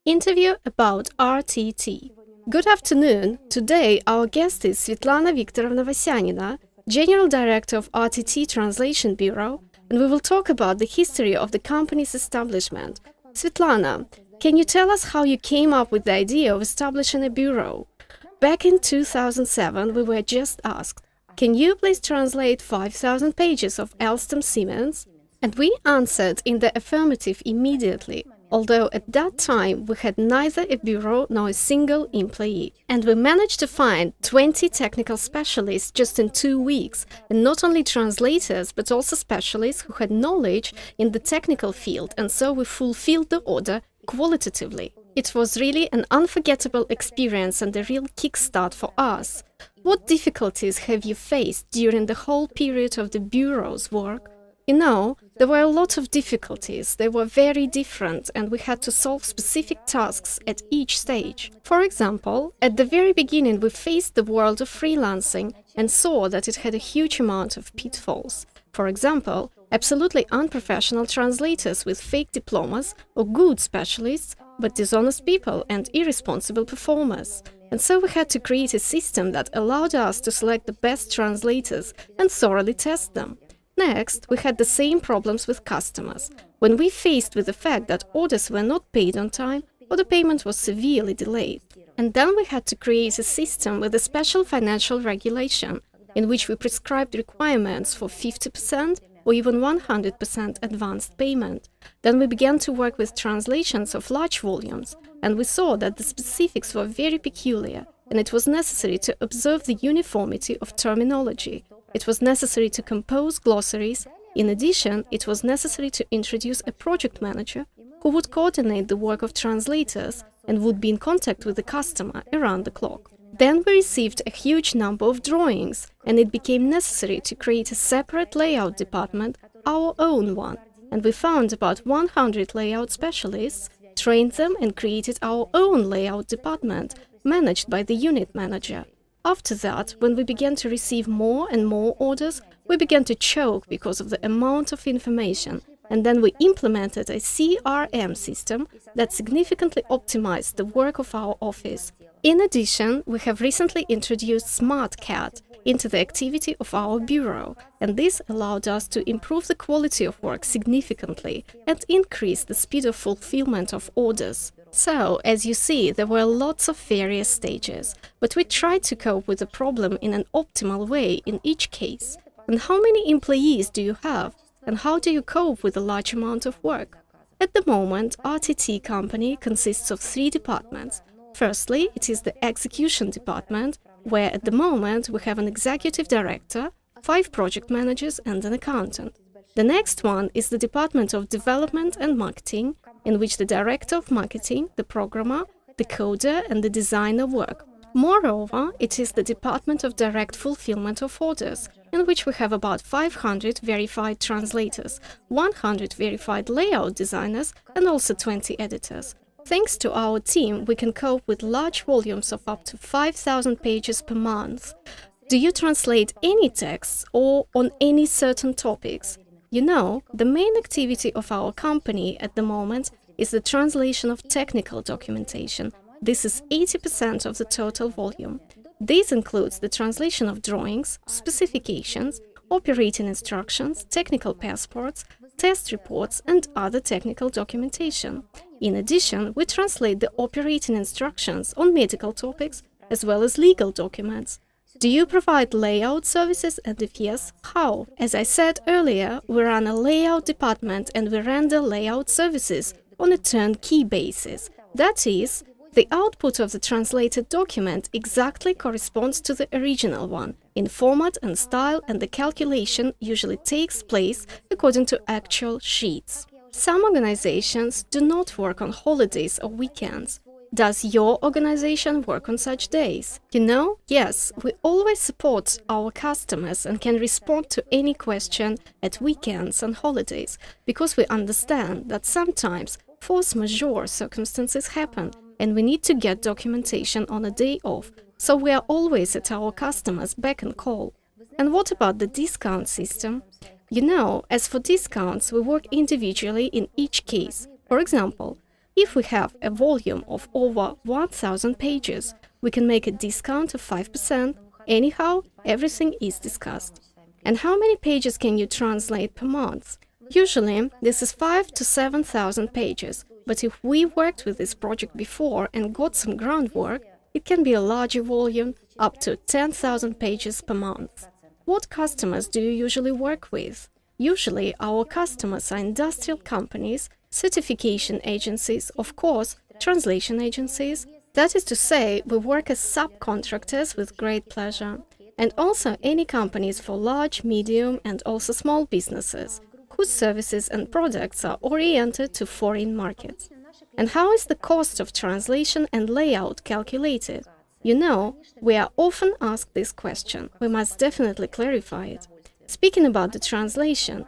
Interview about RTT. Good afternoon. Today our guest is Svetlana Viktorovna Vasyanina, General Director of RTT Translation Bureau, and we will talk about the history of the company's establishment. Svetlana, can you tell us how you came up with the idea of establishing a bureau? Back in 2007, we were just asked, can you please translate 5,000 pages of Alstom Siemens? And we answered in the affirmative immediately, although at that time we had neither a bureau nor a single employee. And we managed to find 20 technical specialists just in 2 weeks, and not only translators but also specialists who had knowledge in the technical field, and so we fulfilled the order qualitatively. It was really an unforgettable experience and a real kickstart for us. What difficulties have you faced during the whole period of the bureau's work? You know, there were a lot of difficulties, they were very different, and we had to solve specific tasks at each stage. For example, at the very beginning we faced the world of freelancing and saw that it had a huge amount of pitfalls. For example, absolutely unprofessional translators with fake diplomas, or good specialists, but dishonest people and irresponsible performers. And so we had to create a system that allowed us to select the best translators and thoroughly test them. Next, we had the same problems with customers, when we faced with the fact that orders were not paid on time or the payment was severely delayed. And then we had to create a system with a special financial regulation, in which we prescribed requirements for 50% or even 100% advanced payment. Then we began to work with translations of large volumes, and we saw that the specifics were very peculiar, and it was necessary to observe the uniformity of terminology. It was necessary to compose glossaries. In addition, it was necessary to introduce a project manager who would coordinate the work of translators and would be in contact with the customer around the clock. Then we received a huge number of drawings, and it became necessary to create a separate layout department, our own one. And we found about 100 layout specialists, trained them and created our own layout department, managed by the unit manager. After that, when we began to receive more and more orders, we began to choke because of the amount of information, and then we implemented a CRM system that significantly optimized the work of our office. In addition, we have recently introduced SmartCAD into the activity of our bureau, and this allowed us to improve the quality of work significantly and increase the speed of fulfillment of orders. So, as you see, there were lots of various stages, but we tried to cope with the problem in an optimal way in each case. And how many employees do you have? And how do you cope with a large amount of work? At the moment, RTT company consists of 3 departments. Firstly, it is the execution department, where at the moment we have an executive director, 5 project managers and an accountant. The next one is the Department of Development and Marketing, in which the Director of Marketing, the Programmer, the Coder and the Designer work. Moreover, it is the Department of Direct Fulfillment of Orders, in which we have about 500 verified translators, 100 verified layout designers and also 20 editors. Thanks to our team, we can cope with large volumes of up to 5,000 pages per month. Do you translate any texts or on any certain topics? You know, the main activity of our company at the moment is the translation of technical documentation. This is 80% of the total volume. This includes the translation of drawings, specifications, operating instructions, technical passports, test reports, and other technical documentation. In addition, we translate the operating instructions on medical topics as well as legal documents. Do you provide layout services, and if yes, how? As I said earlier, we run a layout department and we render layout services on a turnkey basis. That is, the output of the translated document exactly corresponds to the original one, in format and style, and the calculation usually takes place according to actual sheets. Some organizations do not work on holidays or weekends. Does your organization work on such days? You know, yes, we always support our customers and can respond to any question at weekends and holidays, because we understand that sometimes force majeure circumstances happen and we need to get documentation on a day off, so we are always at our customers' beck and call. And what about the discount system? You know, as for discounts, we work individually in each case. For example, If we have a volume of over 1000 pages, we can make a discount of 5%. Anyhow, everything is discussed. And how many pages can you translate per month? Usually, this is 5 to 7,000 pages, but if we worked with this project before and got some groundwork, it can be a larger volume, up to 10,000 pages per month. What customers do you usually work with? Usually, our customers are industrial companies, certification agencies, of course, translation agencies. That is to say, we work as subcontractors with great pleasure. And also any companies for large, medium, and also small businesses, whose services and products are oriented to foreign markets. And how is the cost of translation and layout calculated? You know, we are often asked this question. We must definitely clarify it. Speaking about the translation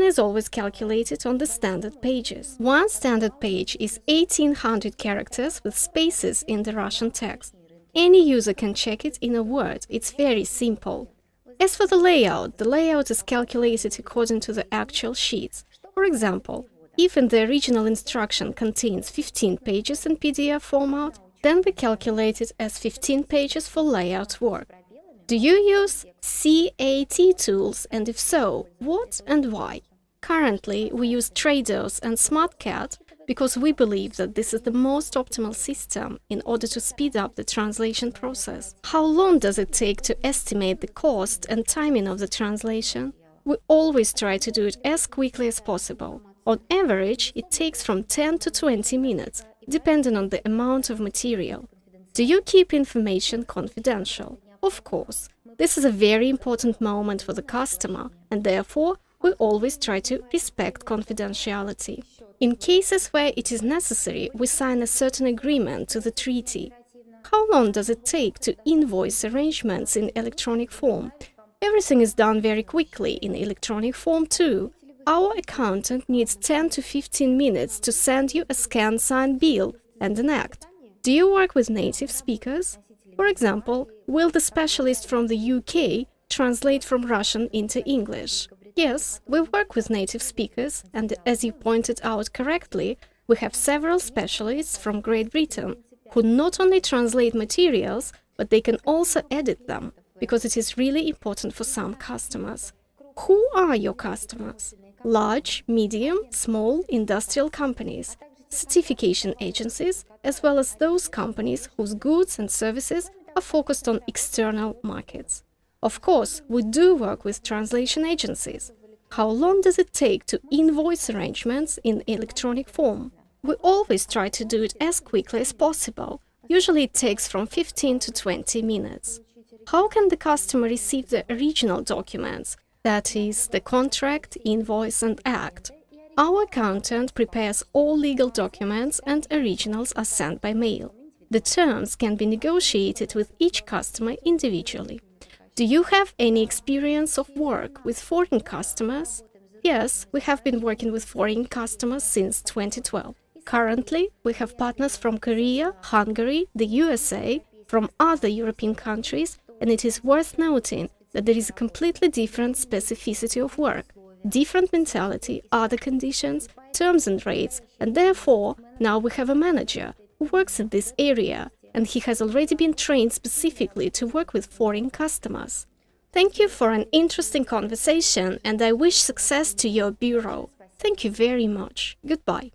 is always calculated on the standard pages. One standard page is 1800 characters with spaces in the Russian text. Any user can check it in a word. It's very simple. As for the layout is calculated according to the actual sheets. For example, if in the original instruction contains 15 pages in PDF format, then we calculate it as 15 pages for layout work. Do you use CAT tools, and if so, what and why? Currently, we use Trados and SmartCat because we believe that this is the most optimal system in order to speed up the translation process. How long does it take to estimate the cost and timing of the translation? We always try to do it as quickly as possible. On average, it takes from 10 to 20 minutes, depending on the amount of material. Do you keep information confidential? Of course. This is a very important moment for the customer, and therefore, we always try to respect confidentiality. In cases where it is necessary, we sign a certain agreement to the treaty. How long does it take to invoice arrangements in electronic form? Everything is done very quickly in electronic form too. Our accountant needs 10 to 15 minutes to send you a scanned signed bill and an act. Do you work with native speakers? For example, will the specialist from the UK translate from Russian into English? Yes, we work with native speakers, and as you pointed out correctly, we have several specialists from Great Britain who not only translate materials, but they can also edit them, because it is really important for some customers. Who are your customers? Large, medium, small industrial companies, certification agencies, as well as those companies whose goods and services are focused on external markets. Of course, we do work with translation agencies. How long does it take to invoice arrangements in electronic form? We always try to do it as quickly as possible. Usually it takes from 15 to 20 minutes. How can the customer receive the original documents, that is, the contract, invoice and act? Our accountant prepares all legal documents and originals are sent by mail. The terms can be negotiated with each customer individually. Do you have any experience of work with foreign customers? Yes, we have been working with foreign customers since 2012. Currently, we have partners from Korea, Hungary, the USA, from other European countries, and it is worth noting that there is a completely different specificity of work, different mentality, other conditions, terms and rates, and therefore, now we have a manager who works in this area, and he has already been trained specifically to work with foreign customers. Thank you for an interesting conversation, and I wish success to your bureau. Thank you very much. Goodbye.